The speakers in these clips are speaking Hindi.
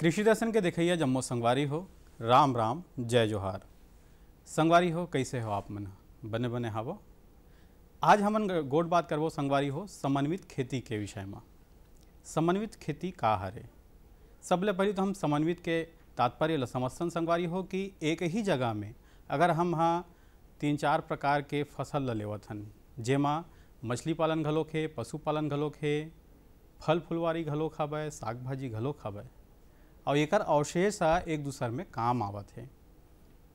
कृषि दर्शन के देखिए जम्मो संगवारी हो, राम राम जय जोहार। संगवारी हो, कैसे हो आप मन? बने बने हावो। आज हमन गोट बात करबो संगवारी हो समन्वित खेती के विषय में। समन्वित खेती का हरे? सबले पहले तो हम समन्वित के तात्पर्य ल समझसन संगवारी हो कि एक ही जगह में अगर हम 3-4 प्रकार के फसल ल लेवत हन, जेमा मछली पालन घलोक है, पशुपालन घलोक है, फल फुलवारी घलोक हवय, साग भाजी घलोक हवय और एकर अवशेष एक दूसर में काम आवत है,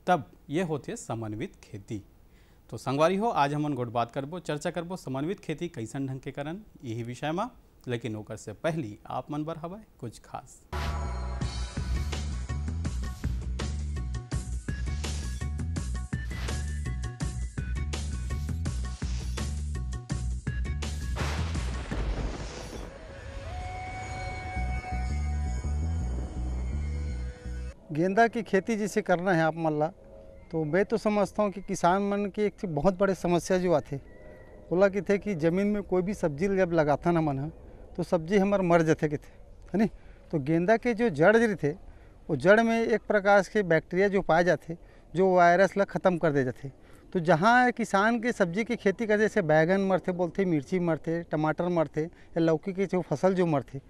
तब ये होते समन्वित खेती। तो संगवारी हो, आज हमन गोट बात करबो, चर्चा करबो समन्वित खेती कैसन ढंग के करन यही विषय में। लेकिन ओकर से पहली आप मन बर हवय कुछ खास। गेंदा की खेती जैसे करना है आप मन ला, तो मैं तो समझता हूँ कि किसान मन की एक बहुत बड़ी समस्या जो आते बोला कि थे कि ज़मीन में कोई भी सब्जी जब लगाता ना मन तो सब्जी हमार मर जाते कि थे, है नहीं। तो गेंदा के जो जड़ जो थे वो जड़ में एक प्रकार के बैक्टीरिया जो पाए जाते जो वायरस ला ख़त्म कर दे जाते। तो जहाँ किसान के सब्जी की खेती करते, जैसे बैगन मरते बोलते, मिर्ची मरते, टमाटर मरते या लौकी की जो फसल जो मरते,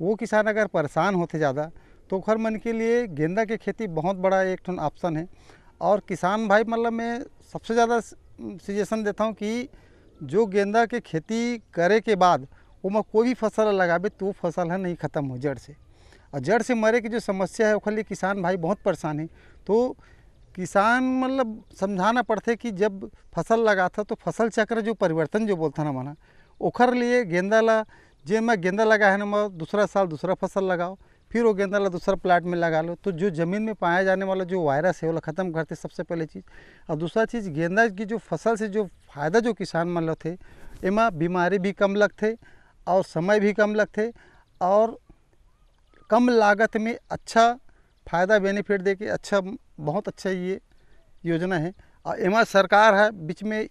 वो किसान अगर परेशान होते ज़्यादा तो खर मन के लिए गेंदा की खेती बहुत बड़ा एक ठन ऑप्शन है। और किसान भाई मतलब मैं सबसे ज़्यादा सजेशन देता हूँ कि जो गेंदा के खेती करे के बाद वो में कोई भी फसल लगावे तो वो फसल है नहीं ख़त्म हो जड़ से, और जड़ से मरे की जो समस्या है उसके लिए किसान भाई बहुत परेशान है। तो किसान मतलब समझाना पड़ते कि जब फसल लगाता तो फसल चक्र जो परिवर्तन जो बोलता ना माना ओखर लिए गेंदा ला जे मैं गेंदा लगा है ना मैं दूसरा साल दूसरा फसल लगाओ, फिर वो गेंदा ला दूसरा प्लाट में लगा लो। तो जो ज़मीन में पाया जाने वाला जो वायरस है वो ख़त्म करते सबसे पहले चीज़। और दूसरा चीज़ गेंदा की जो फसल से जो फ़ायदा जो किसान मन लो थे एमा बीमारी भी कम लगते और समय भी कम लगते और कम लागत में अच्छा फ़ायदा बेनिफिट दे के अच्छा बहुत अच्छा ये योजना है। और एमा सरकार है बीच में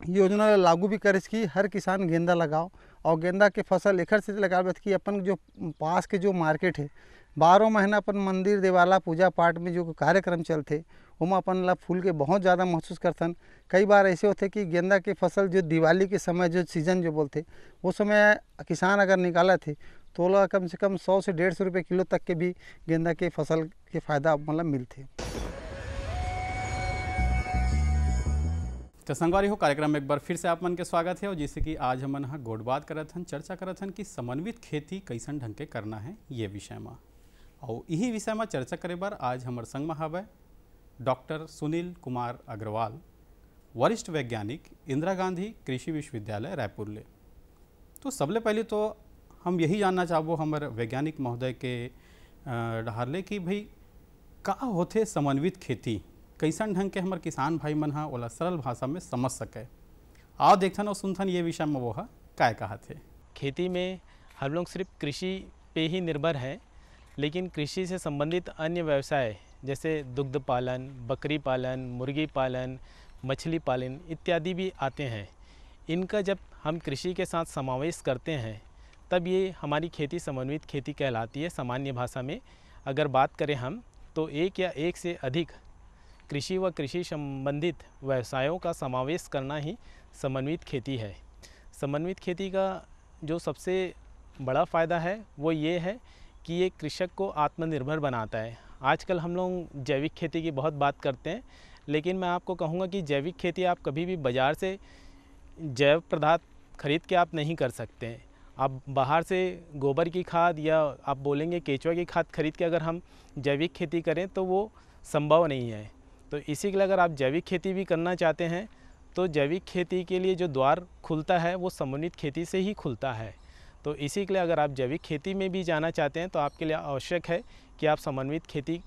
योजना लागू भी करे कि हर किसान गेंदा लगाओ और गेंदा के फसल एकर से लगावे कि अपन जो पास के जो मार्केट है 12 महीना अपन मंदिर देवाला पूजा पाठ में जो कार्यक्रम चलते उमा अपन ला फूल के बहुत ज़्यादा महसूस करथन। कई बार ऐसे होते कि गेंदा के फसल जो दिवाली के समय जो सीजन जो बोलते वो समय किसान अगर निकाला थे तो ला कम से कम 100 से 150 रुपये किलो तक के भी गेंदा के फसल के फ़ायदा मतलब मिलते। तो संगवारी हो, कार्यक्रम में एक बार फिर से आप मन के स्वागत है। और जैसे कि आज हमन गोट बात करत हन, चर्चा करत हन कि समन्वित खेती कैसन ढंग के करना है ये विषय में। और यही विषय में चर्चा करे बार आज हमार संग में हवय डॉक्टर सुनील कुमार अग्रवाल, वरिष्ठ वैज्ञानिक, इंदिरा गांधी कृषि विश्वविद्यालय रायपुर ले। तो सबले पहले तो हम यही जानना चाहबो हमारे वैज्ञानिक महोदय के डहार ले कि भाई का होथे समन्वित खेती, कैसन ढंग के हमारे किसान भाई मन ओला सरल भाषा में समझ सके। आओ देखथन और सुनथन ये विषय में वो काय कहा थे। खेती में हम लोग सिर्फ कृषि पे ही निर्भर है, लेकिन कृषि से संबंधित अन्य व्यवसाय जैसे दुग्ध पालन, बकरी पालन, मुर्गी पालन, मछली पालन इत्यादि भी आते हैं। इनका जब हम कृषि के साथ समावेश करते हैं तब ये हमारी खेती समन्वित खेती कहलाती है। सामान्य भाषा में अगर बात करें हम तो एक या एक से अधिक कृषि व कृषि संबंधित व्यवसायों का समावेश करना ही समन्वित खेती है। समन्वित खेती का जो सबसे बड़ा फ़ायदा है वो ये है कि ये कृषक को आत्मनिर्भर बनाता है। आजकल हम लोग जैविक खेती की बहुत बात करते हैं, लेकिन मैं आपको कहूँगा कि जैविक खेती आप कभी भी बाज़ार से जैव पदार्थ खरीद के आप नहीं कर सकते हैं। आप बाहर से गोबर की खाद या आप बोलेंगे केचुआ की खाद खरीद के अगर हम जैविक खेती करें तो वो संभव नहीं है। तो इसी के लिए अगर आप जैविक खेती भी करना चाहते हैं तो जैविक खेती के लिए जो द्वार खुलता है वो समन्वित खेती से ही खुलता है। तो इसी के लिए अगर आप जैविक खेती में भी जाना चाहते हैं तो आपके लिए आवश्यक है कि आप समन्वित खेती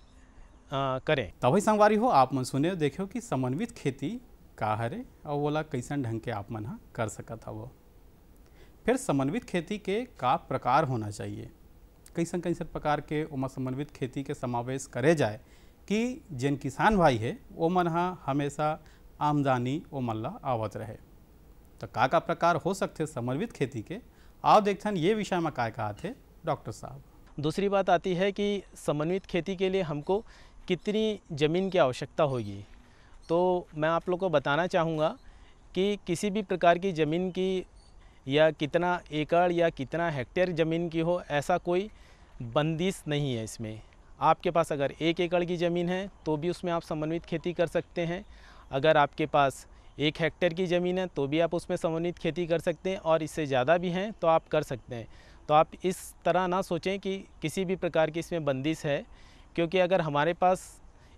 करें। तभी संगवारी हो, आप मन सुने देखियो कि समन्वित खेती का हरे और बोला कैसन ढंग के आप मन कर सकत हवो। फिर समन्वित खेती के का प्रकार होना चाहिए, कैसन कैसन प्रकार के उमा समन्वित खेती के समावेश करे जाए कि जिन किसान भाई है वो मन हमेशा आमदनी वो मन ला आवत रहे। तो का प्रकार हो सकते समन्वित खेती के, आओ देखथन ये विषय में काय कहा थे डॉक्टर साहब। दूसरी बात आती है कि समन्वित खेती के लिए हमको कितनी ज़मीन की आवश्यकता होगी। तो मैं आप लोग को बताना चाहूँगा कि किसी भी प्रकार की ज़मीन की या कितना एकड़ या कितना हेक्टेयर ज़मीन की हो, ऐसा कोई बंदिश नहीं है इसमें। आपके पास अगर 1 एकड़ की ज़मीन है तो भी उसमें आप समन्वित खेती कर सकते हैं। अगर आपके पास 1 हेक्टेयर की ज़मीन है तो भी आप उसमें समन्वित खेती कर सकते हैं, और इससे ज़्यादा भी हैं तो आप कर सकते हैं। तो आप इस तरह ना सोचें कि किसी भी प्रकार की इसमें बंदिश है, क्योंकि अगर हमारे पास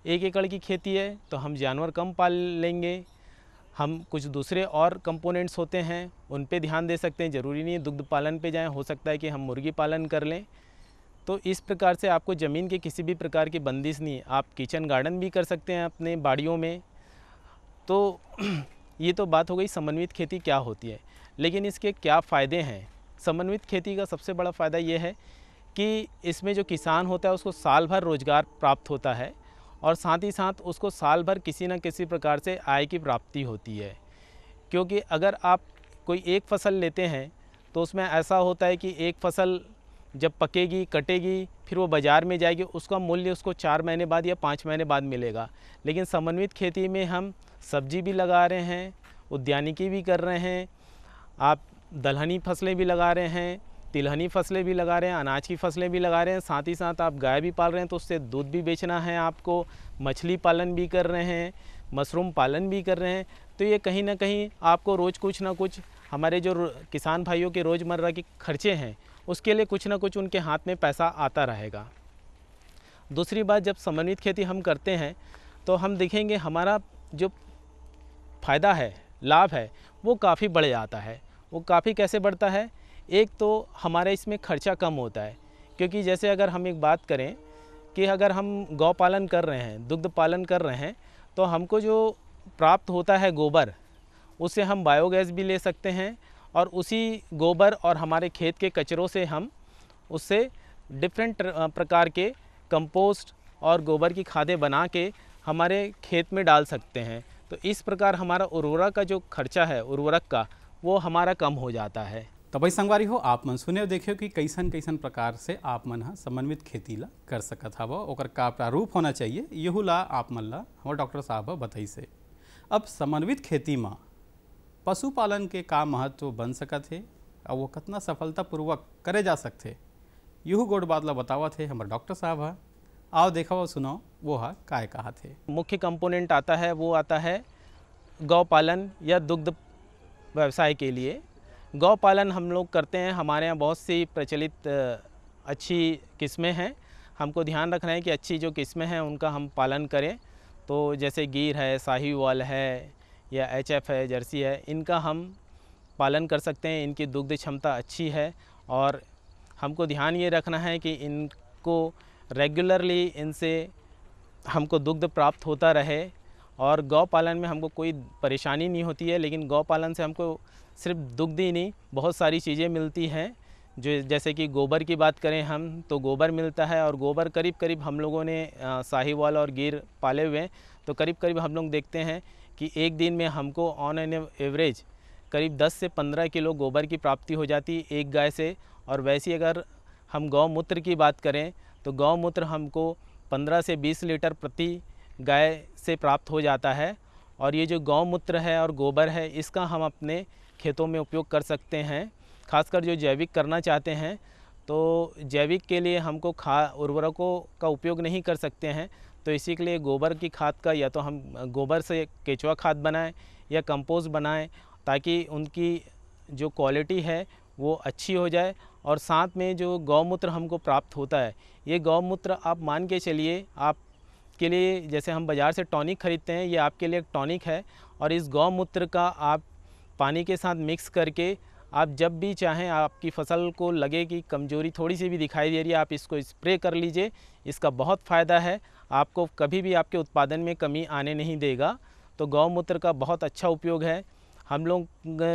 1 एकड़ की खेती है तो हम जानवर कम पाल लेंगे, हम कुछ दूसरे और कंपोनेंट्स होते हैं उन पे ध्यान दे सकते हैं। ज़रूरी नहीं है दुग्ध पालन पे जाएं, हो सकता है कि हम मुर्गी पालन कर लें। तो इस प्रकार से आपको ज़मीन के किसी भी प्रकार की बंदिश नहीं। आप किचन गार्डन भी कर सकते हैं अपने बाड़ियों में। तो ये तो बात हो गई समन्वित खेती क्या होती है, लेकिन इसके क्या फ़ायदे हैं। समन्वित खेती का सबसे बड़ा फ़ायदा ये है कि इसमें जो किसान होता है उसको साल भर रोज़गार प्राप्त होता है, और साथ ही साथ उसको साल भर किसी न किसी प्रकार से आय की प्राप्ति होती है। क्योंकि अगर आप कोई एक फ़सल लेते हैं तो उसमें ऐसा होता है कि एक फ़सल जब पकेगी, कटेगी, फिर वो बाज़ार में जाएगी, उसका मूल्य उसको 4 महीने बाद या 5 महीने बाद मिलेगा। लेकिन समन्वित खेती में हम सब्जी भी लगा रहे हैं, उद्यानिकी भी कर रहे हैं, आप दलहनी फसलें भी लगा रहे हैं, तिलहनी फसलें भी लगा रहे हैं, अनाज की फसलें भी लगा रहे हैं, साथ ही साथ आप गाय भी पाल रहे हैं तो उससे दूध भी बेचना है आपको, मछली पालन भी कर रहे हैं, मशरूम पालन भी कर रहे हैं। तो ये कहीं ना कहीं आपको रोज़ कुछ ना कुछ, हमारे जो किसान भाइयों के रोज़मर्रा के खर्चे हैं उसके लिए कुछ ना कुछ उनके हाथ में पैसा आता रहेगा। दूसरी बात, जब समन्वित खेती हम करते हैं तो हम देखेंगे हमारा जो फ़ायदा है, लाभ है, वो काफ़ी बढ़ जाता है। वो काफ़ी कैसे बढ़ता है? एक तो हमारे इसमें खर्चा कम होता है, क्योंकि जैसे अगर हम एक बात करें कि अगर हम गौ पालन कर रहे हैं, दुग्ध पालन कर रहे हैं, तो हमको जो प्राप्त होता है गोबर, उससे हम बायोगैस भी ले सकते हैं, और उसी गोबर और हमारे खेत के कचरों से हम उससे डिफरेंट प्रकार के कंपोस्ट और गोबर की खादें बना के हमारे खेत में डाल सकते हैं। तो इस प्रकार हमारा उर्वरक का जो खर्चा है, उर्वरक का, वो हमारा कम हो जाता है। तो भाई संगवारी हो, आप मन सुने देखियो कि कैसन कैसन प्रकार से आप मन हा समन्वित खेती ला कर सकत हव, ओकर का प्रारूप होना चाहिए, यहू ला आप मन ला हमारे डॉक्टर साहब बताई से। अब समन्वित खेती में पशुपालन के का महत्व बन सकत है और वो कितना सफलतापूर्वक करे जा सकते, यहू गोड़ बात ला बतावत है हमारे डॉक्टर साहब है। आओ देखो और सुनाओ वो हा काय कहा थे। मुख्य कंपोनेंट आता है, वो आता है गौ पालन या दुग्ध व्यवसाय के लिए। गौ पालन हम लोग करते हैं, हमारे यहाँ बहुत सी प्रचलित अच्छी किस्में हैं। हमको ध्यान रखना है कि अच्छी जो किस्में हैं उनका हम पालन करें। तो जैसे गिर है, साहीवाल है, या HF है, जर्सी है, इनका हम पालन कर सकते हैं। इनकी दुग्ध क्षमता अच्छी है, और हमको ध्यान ये रखना है कि इनको रेगुलरली इनसे हमको दुग्ध प्राप्त होता रहे। और गौ पालन में हमको कोई परेशानी नहीं होती है, लेकिन गौ पालन से हमको सिर्फ दुग्ध ही नहीं, बहुत सारी चीज़ें मिलती हैं। जो जैसे कि गोबर की बात करें हम, तो गोबर मिलता है, और गोबर करीब करीब हम लोगों ने साहीवाल और गिर पाले हुए हैं, तो करीब करीब हम लोग देखते हैं कि एक दिन में हमको ऑन एन एवरेज करीब 10 से 15 किलो गोबर की प्राप्ति हो जाती है एक गाय से। और वैसे अगर हम गौमूत्र की बात करें तो गौमूत्र हमको 15 से 20 लीटर प्रति गाय से प्राप्त हो जाता है। और ये जो गौमूत्र है और गोबर है, इसका हम अपने खेतों में उपयोग कर सकते हैं। खासकर जो जैविक करना चाहते हैं, तो जैविक के लिए हमको उर्वरकों का उपयोग नहीं कर सकते हैं, तो इसी के लिए गोबर की खाद का, या तो हम गोबर से केचुआ खाद बनाएं या कंपोस्ट बनाएं, ताकि उनकी जो क्वालिटी है वो अच्छी हो जाए। और साथ में जो गौमूत्र हमको प्राप्त होता है, ये गौमूत्र आप मान के चलिए, आप के लिए जैसे हम बाज़ार से टॉनिक खरीदते हैं, ये आपके लिए एक टॉनिक है। और इस गौमूत्र का आप पानी के साथ मिक्स करके आप जब भी चाहें, आपकी फ़सल को लगे कि कमज़ोरी थोड़ी सी भी दिखाई दे रही है, आप इसको स्प्रे कर लीजिए। इसका बहुत फ़ायदा है, आपको कभी भी आपके उत्पादन में कमी आने नहीं देगा। तो गौमूत्र का बहुत अच्छा उपयोग है। हम लोग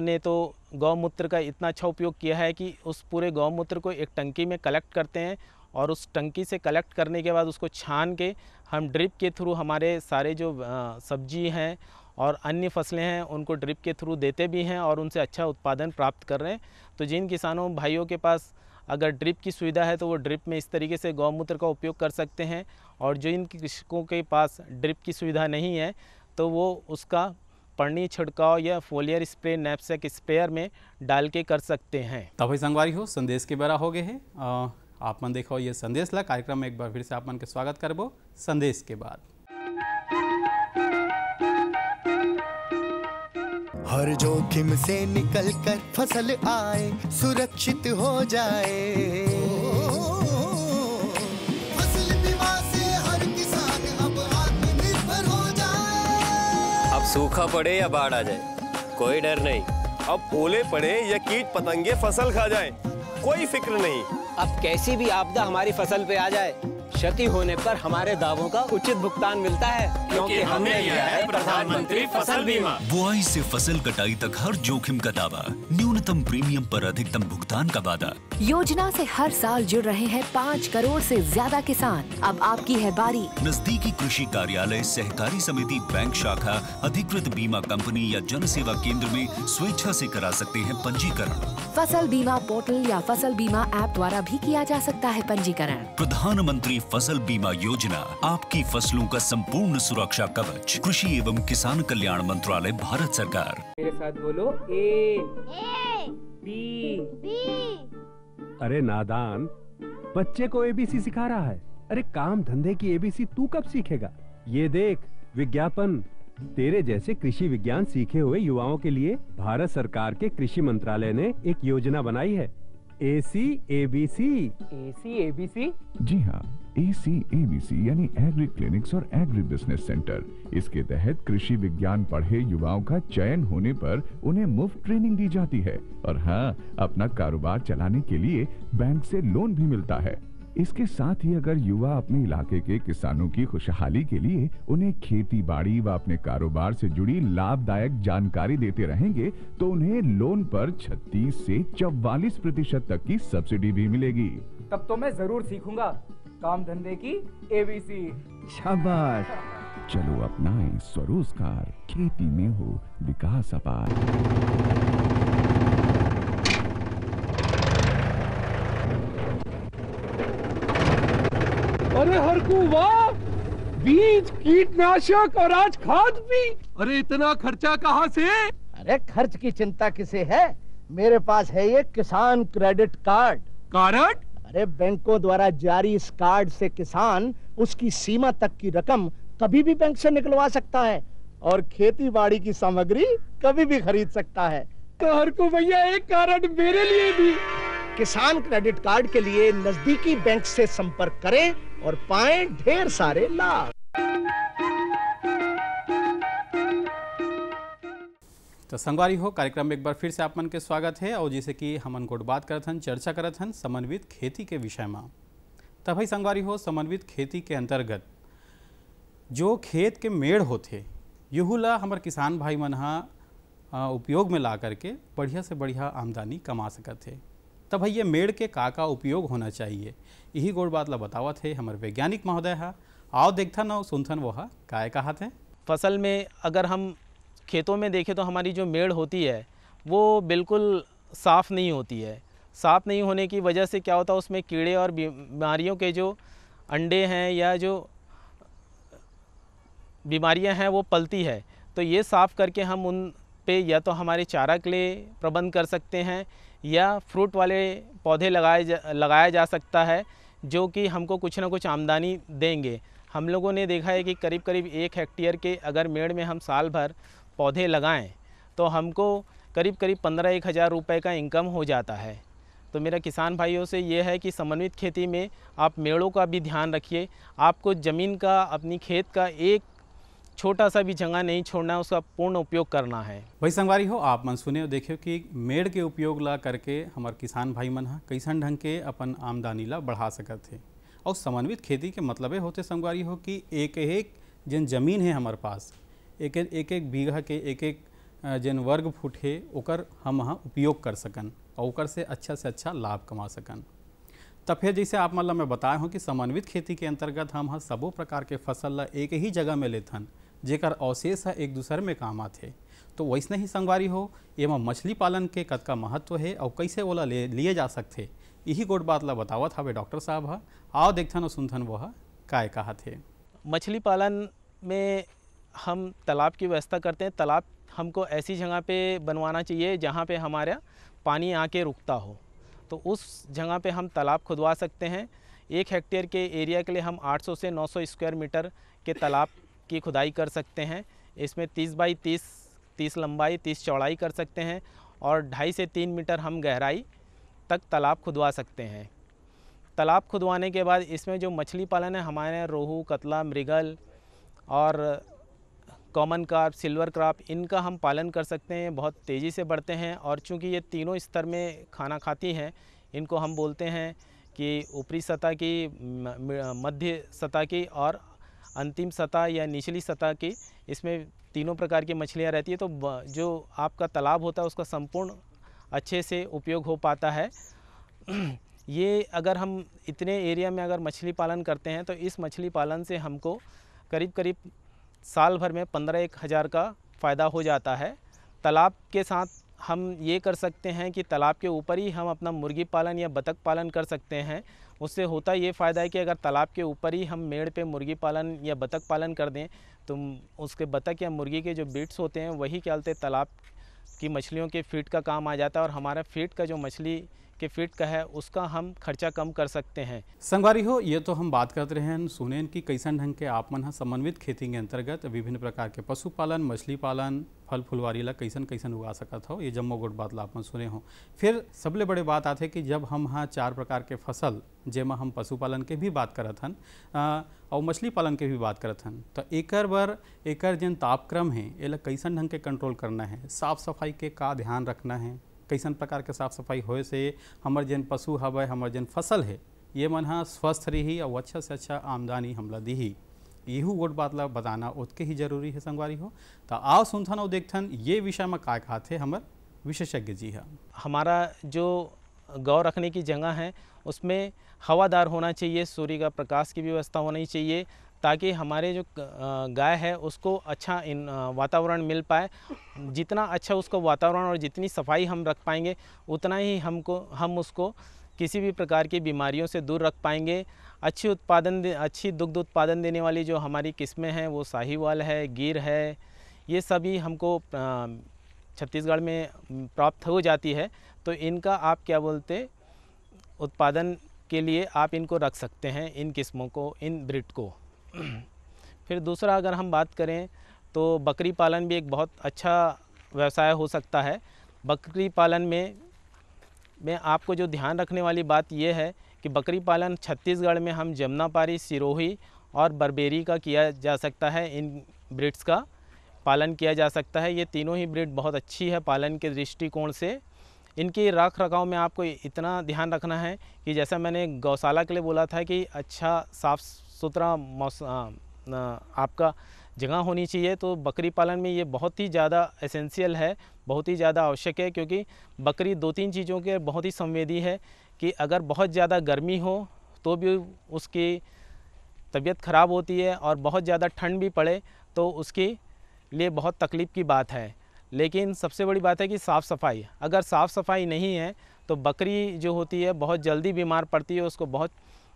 ने तो गौमूत्र का इतना अच्छा उपयोग किया है कि उस पूरे गौमूत्र को एक टंकी में कलेक्ट करते हैं, और उस टंकी से कलेक्ट करने के बाद उसको छान के हम ड्रिप के थ्रू हमारे सारे जो सब्जी हैं और अन्य फसलें हैं उनको ड्रिप के थ्रू देते भी हैं, और उनसे अच्छा उत्पादन प्राप्त कर रहे हैं। तो जिन किसानों भाइयों के पास अगर ड्रिप की सुविधा है तो वो ड्रिप में इस तरीके से गौमूत्र का उपयोग कर सकते हैं, और जो इन कृषकों के पास ड्रिप की सुविधा नहीं है तो वो उसका पड़नी छिड़काव या फोलियर स्प्रे नैपसेक स्प्रेयर में डाल के कर सकते हैं। तभी संगवारी हो संदेश के बेरा हो गए है। आप मन देखो ये संदेश ला कार्यक्रम में एक बार फिर से आप मन के स्वागत करबो संदेश के बाद। हर जोखिम से निकल कर फसल आए, सुरक्षित हो जाए। फसल बीमा से हर किसान अब आत्मनिर्भर हो जाए। अब सूखा पड़े या बाढ़ आ जाए कोई डर नहीं, अब ओले पड़े या कीट पतंगे फसल खा जाए कोई फिक्र नहीं। अब कैसी भी आपदा हमारी फसल पे आ जाए, क्षति होने पर हमारे दावों का उचित भुगतान मिलता है, क्योंकि हमने लिया है प्रधानमंत्री फसल बीमा। बुआई से फसल कटाई तक हर जोखिम का दावा, न्यूनतम प्रीमियम पर अधिकतम भुगतान का वादा। योजना से हर साल जुड़ रहे हैं 5 करोड़ से ज्यादा किसान। अब आपकी है बारी। नजदीकी कृषि कार्यालय, सहकारी समिति, बैंक शाखा, अधिकृत बीमा कंपनी या जन सेवा केंद्र में स्वेच्छा से करा सकते हैं पंजीकरण। फसल बीमा पोर्टल या फसल बीमा ऐप द्वारा भी किया जा सकता है पंजीकरण। प्रधानमंत्री फसल बीमा योजना, आपकी फसलों का संपूर्ण सुरक्षा कवच। कृषि एवं किसान कल्याण मंत्रालय, भारत सरकार। मेरे साथ बोलो ए बी। अरे नादान, बच्चे को एबीसी सिखा रहा है। अरे काम धंधे की एबीसी तू कब सीखेगा? ये देख विज्ञापन। तेरे जैसे कृषि विज्ञान सीखे हुए युवाओं के लिए भारत सरकार के कृषि मंत्रालय ने एक योजना बनाई है, ACABC। ACABC? जी हाँ, ACABC यानी एग्री क्लिनिक्स और एग्री बिजनेस सेंटर। इसके तहत कृषि विज्ञान पढ़े युवाओं का चयन होने पर उन्हें मुफ्त ट्रेनिंग दी जाती है, और हाँ, अपना कारोबार चलाने के लिए बैंक से लोन भी मिलता है। इसके साथ ही अगर युवा अपने इलाके के किसानों की खुशहाली के लिए उन्हें खेती बाड़ी व अपने कारोबार से जुड़ी लाभदायक जानकारी देते रहेंगे तो उन्हें लोन पर 36 से 44% तक की सब्सिडी भी मिलेगी। तब तो मैं जरूर सीखूंगा काम धंधे की ABC। शाबाश, चलो अपनाएं स्वरोजगार, खेती में हो विकास अपार। अरे हरकू वाह, बीज, कीटनाशक और आज खाद भी। अरे इतना खर्चा कहाँ से? अरे खर्च की चिंता किसे है, मेरे पास है ये किसान क्रेडिट कार्ड। कार्ड? अरे बैंकों द्वारा जारी इस कार्ड से किसान उसकी सीमा तक की रकम कभी भी बैंक से निकलवा सकता है और खेती बाड़ी की सामग्री कभी भी खरीद सकता है। तो हरकू भैया एक कार्ड मेरे लिए भी। किसान क्रेडिट कार्ड के लिए नजदीकी बैंक से संपर्क करें और पाएं ढेर सारे लाभ। तो संगवारी हो कार्यक्रम में एक बार फिर से आप मन के स्वागत है, और जैसे कि हमन गोट बात करत हन, चर्चा करत हन समन्वित खेती के विषय में। तब भाई संगवारी हो समन्वित खेती के अंतर्गत जो खेत के मेड़ होते यहू ला हमार किसान भाई मन उपयोग में ला करके बढ़िया से बढ़िया आमदनी कमा सकत है। तब भाई ये मेड़ के का उपयोग होना चाहिए, यही गोड़ बात ला बतावत है हमारे वैज्ञानिक महोदय है। आओ देखथन और सुनथन वो काय कहत है। फसल में अगर हम खेतों में देखें तो हमारी जो मेड़ होती है वो बिल्कुल साफ़ नहीं होती है। साफ़ नहीं होने की वजह से क्या होता है, उसमें कीड़े और बीमारियों के जो अंडे हैं या जो बीमारियां हैं वो पलती है। तो ये साफ़ करके हम उन पे या तो हमारे चारा के लिए प्रबंध कर सकते हैं या फ्रूट वाले पौधे लगाया जा सकता है, जो कि हमको कुछ ना कुछ आमदनी देंगे। हम लोगों ने देखा है कि करीब करीब 1 हेक्टेयर के अगर मेड़ में हम साल भर पौधे लगाएं तो हमको करीब करीब 15-1 हज़ार रुपये का इनकम हो जाता है। तो मेरा किसान भाइयों से ये है कि समन्वित खेती में आप मेड़ों का भी ध्यान रखिए। आपको ज़मीन का, अपनी खेत का एक छोटा सा भी जगह नहीं छोड़ना है, उसका पूर्ण उपयोग करना है। भाई संगवारी हो आप मन सुने देखियो कि मेड़ के उपयोग ला करके हमारे किसान भाई मन कैसन ढंग के अपन आमदनी ला बढ़ा सकत है। और समन्वित खेती के मतलब होते संगवारी हो कि एक एक जन जमीन है हमारे पास, एक एक बीघा के एक एक जन वर्ग फुट है, ओकर हम उपयोग कर सकन और ओकर से अच्छा लाभ कमा सकन। तब फिर जैसे आप मतलब मैं बताया हूँ कि समन्वित खेती के अंतर्गत हम सबो प्रकार के फसल ला एक ही जगह में लेथन, जेकर अवशेष है एक दूसरे में काम आते। तो वैसने ही संगवारी हो एवं मछली पालन के कतका महत्व है और कैसे ओला लिए जा सकते, यही गोट बात ला बतावत हवे डॉक्टर साहब ह। आओ देखथन और सुनथन वह काय कहा थे। मछली पालन में हम तालाब की व्यवस्था करते हैं। तालाब हमको ऐसी जगह पे बनवाना चाहिए जहाँ पे हमारा पानी आके रुकता हो, तो उस जगह पे हम तालाब खुदवा सकते हैं। 1 हेक्टेयर के एरिया के लिए हम 800 से 900 स्क्वायर मीटर के तालाब की खुदाई कर सकते हैं। इसमें 30 बाई 30 लंबाई 30 चौड़ाई कर सकते हैं और 2.5 से 3 मीटर हम गहराई तक तालाब खुदवा सकते हैं। तालाब खुदवाने के बाद इसमें जो मछली पालन है हमारे रोहू, कतला, मृगल और कॉमन कार्प, सिल्वर कार्प, इनका हम पालन कर सकते हैं। बहुत तेज़ी से बढ़ते हैं और चूँकि ये तीनों स्तर में खाना खाती हैं, इनको हम बोलते हैं कि ऊपरी सतह की, मध्य सतह की और अंतिम सतह या निचली सतह की, इसमें तीनों प्रकार की मछलियाँ रहती है। तो जो आपका तालाब होता है उसका संपूर्ण अच्छे से उपयोग हो पाता है। ये अगर हम इतने एरिया में अगर मछली पालन करते हैं तो इस मछली पालन से हमको करीब करीब साल भर में 15-1 हज़ार का फ़ायदा हो जाता है। तालाब के साथ हम ये कर सकते हैं कि तालाब के ऊपर ही हम अपना मुर्गी पालन या बतख पालन कर सकते हैं। उससे होता ये फ़ायदा है कि अगर तालाब के ऊपर ही हम मेड़ पे मुर्गी पालन या बतख पालन कर दें तो उसके बतख या मुर्गी के जो बीट्स होते हैं वही क्या बोलते तालाब की मछलियों के फीड का काम आ जाता है और हमारा फीड का जो मछली के फीड का है उसका हम खर्चा कम कर सकते हैं। संगवारी हो, ये तो हम बात करते रहे हैं, सुनेन कि कैसन ढंग के आप मन ह समन्वित खेती के अंतर्गत विभिन्न प्रकार के पशुपालन, मछली पालन, फल फुलवारी ला कैसन कैसन उगा सकत हो, ये जम्मो गोट बात ला आप मन सुने हो। फिर सबले बड़े बात आते कि जब हम हाँ 4 प्रकार के फसल जेमा हम पशुपालन के भी बात करत हन और मछली पालन के भी बात करत हन, तो एकर बर एकर जन तापक्रम है एला कैसन ढंग के कंट्रोल करना है, साफ सफाई के का ध्यान रखना है, कैसन प्रकार के साफ सफाई होए से हमर जन पशु हवे, हमर जन फसल है ये मन हाँ स्वस्थ रही और अच्छा से अच्छा आमदनी हमला दी। यहू गोट बात ला बताना उतके ही जरूरी है संगवारी हो। तो आओ सुनथन और देखथन ये विषय में का कहा थे हमर विशेषज्ञ जी है। हमारा जो गौ रखने की जगह है उसमें हवादार होना चाहिए, सूर्य का प्रकाश की व्यवस्था होनी चाहिए ताकि हमारे जो गाय है उसको अच्छा वातावरण मिल पाए। जितना अच्छा उसको वातावरण और जितनी सफाई हम रख पाएंगे उतना ही हम उसको किसी भी प्रकार की बीमारियों से दूर रख पाएंगे। अच्छी दुग्ध उत्पादन देने वाली जो हमारी किस्में हैं वो साहीवाल है, गिर है, ये सभी हमको छत्तीसगढ़ में प्राप्त हो जाती है। तो इनका आप क्या बोलते उत्पादन के लिए आप इनको रख सकते हैं, इन किस्मों को, इन ब्रीड को। फिर दूसरा अगर हम बात करें तो बकरी पालन भी एक बहुत अच्छा व्यवसाय हो सकता है। बकरी पालन में आपको जो ध्यान रखने वाली बात यह है कि बकरी पालन छत्तीसगढ़ में हम जमुनापारी, सिरोही और बर्बेरी का किया जा सकता है। इन ब्रीड्स का पालन किया जा सकता है। ये तीनों ही ब्रीड बहुत अच्छी है पालन के दृष्टिकोण से। इनकी रख रखाव में आपको इतना ध्यान रखना है कि जैसा मैंने गौशाला के लिए बोला था कि अच्छा साफ़ सुथरा आपका जगह होनी चाहिए, तो बकरी पालन में ये बहुत ही ज़्यादा एसेंशियल है, बहुत ही ज़्यादा आवश्यक है। क्योंकि बकरी 2-3 चीज़ों के बहुत ही संवेदी है कि अगर बहुत ज़्यादा गर्मी हो तो भी उसकी तबीयत ख़राब होती है और बहुत ज़्यादा ठंड भी पड़े तो उसके लिए बहुत तकलीफ़ की बात है। लेकिन सबसे बड़ी बात है कि साफ़ सफाई, अगर साफ़ सफाई नहीं है तो बकरी जो होती है बहुत जल्दी बीमार पड़ती है, उसको बहुत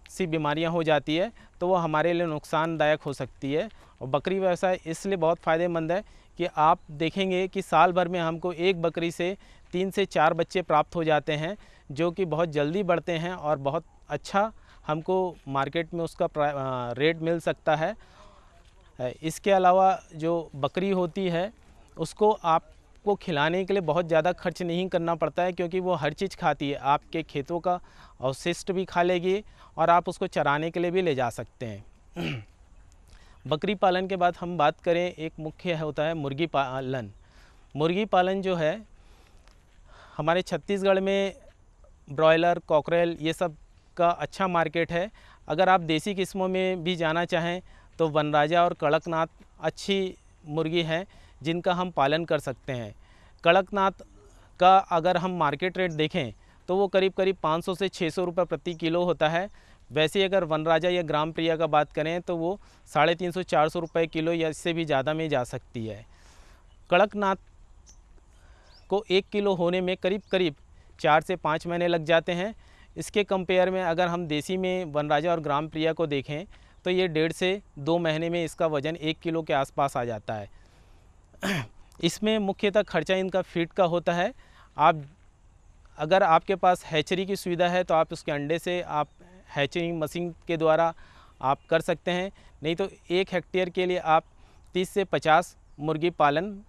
सी बीमारियां हो जाती है, तो वो हमारे लिए नुकसानदायक हो सकती है। और बकरी व्यवसाय इसलिए बहुत फ़ायदेमंद है कि आप देखेंगे कि साल भर में हमको एक बकरी से 3 से 4 बच्चे प्राप्त हो जाते हैं जो कि बहुत जल्दी बढ़ते हैं और बहुत अच्छा हमको मार्केट में उसका रेट मिल सकता है। इसके अलावा जो बकरी होती है उसको आपको खिलाने के लिए बहुत ज़्यादा खर्च नहीं करना पड़ता है क्योंकि वो हर चीज़ खाती है। आपके खेतों का अवशिष्ट भी खा लेगी और आप उसको चराने के लिए भी ले जा सकते हैं। बकरी पालन के बाद हम बात करें, एक मुख्य होता है मुर्गी पालन। मुर्गी पालन जो है हमारे छत्तीसगढ़ में ब्रॉयलर, कॉकरेल ये सब का अच्छा मार्केट है। अगर आप देसी किस्मों में भी जाना चाहें तो वनराजा और कड़कनाथ अच्छी मुर्गी हैं जिनका हम पालन कर सकते हैं। कड़कनाथ का अगर हम मार्केट रेट देखें तो वो करीब करीब 500 से 600 रुपये प्रति किलो होता है। वैसे अगर वनराजा या ग्राम प्रिया का बात करें तो वो 350-400 रुपये किलो या इससे भी ज़्यादा में जा सकती है। कड़कनाथ को 1 किलो होने में करीब करीब 4 से 5 महीने लग जाते हैं। इसके कंपेयर में अगर हम देसी में वनराजा और ग्राम प्रिया को देखें तो ये 1.5 से 2 महीने में इसका वज़न 1 किलो के आसपास आ जाता है। इसमें मुख्यतः खर्चा इनका फीड का होता है। अगर आपके पास हैचरी की सुविधा है तो आप उसके अंडे से आप हैचरिंग मशीन के द्वारा आप कर सकते हैं, नहीं तो 1 हेक्टेयर के लिए आप 30 से 50 मुर्गी पालन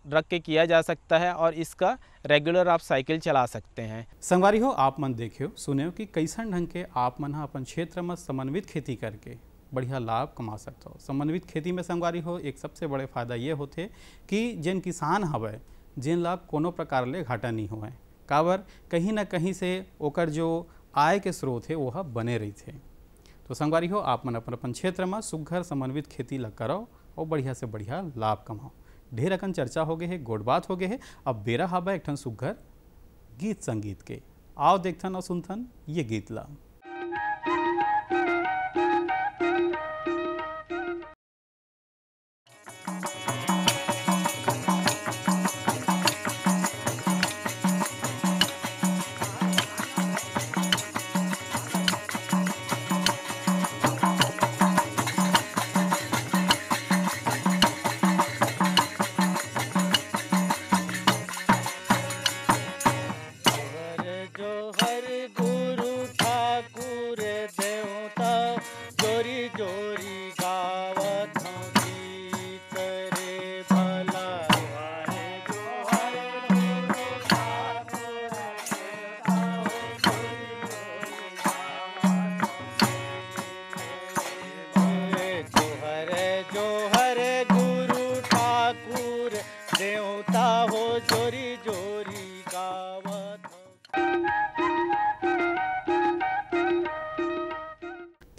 रख के किया जा सकता है और इसका रेगुलर आप साइकिल चला सकते हैं। संगवारी हो आप मन देखियो सुनियो कि कैसन ढंग के आप मन अपन क्षेत्र में समन्वित खेती करके बढ़िया लाभ कमा सकते हो। समन्वित खेती में संगवारी हो एक सबसे बड़े फायदा ये होते कि जिन किसान हवे जिन ला कोनो प्रकार ले घाटा नहीं हुए, काबर कहीं ना कहीं से ओकर जो आय के स्रोत है वह बने रही थे। तो संगवारी हो आप मन अपन क्षेत्र में सुघर समन्वित खेती ला करो और बढ़िया से बढ़िया लाभ कमाओ। ढेर अकन चर्चा हो गए है, गोड़ बात हो गए है, अब बेरा हाबा एक ठन सुघर गीत संगीत के। आओ देखथन और सुनथन ये गीत ला।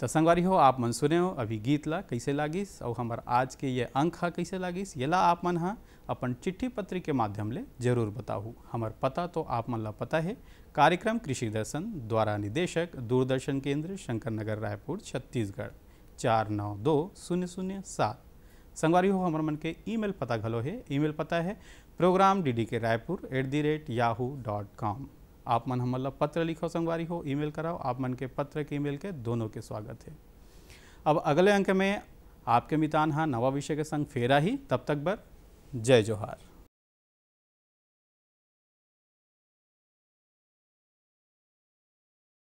तो संगवारी हो आप मन सुने हो अभी गीत ला कैसे लागिस और हमार आज के ये अंक हा कैसे लागिस, ये ला आप मन हा अपन चिट्ठी पत्री के माध्यम ले जरूर बताहू। हमार पता तो आप मन ला पता है, कार्यक्रम कृषि दर्शन द्वारा निदेशक दूरदर्शन केंद्र शंकर नगर रायपुर छत्तीसगढ़ 492007। संगवारी हो हमार मन के ईमेल पता घलो है, ईमेल पता है program.ddk.raipur@yahoo.com। आप मन हमला पत्र लिखो संगवारी हो, ईमेल कराओ, आप मन के पत्र के ईमेल के दोनों के स्वागत है। अब अगले अंक में आपके मितान हाँ नवा विषय के संग फेरा ही, तब तक बर जय जोहार।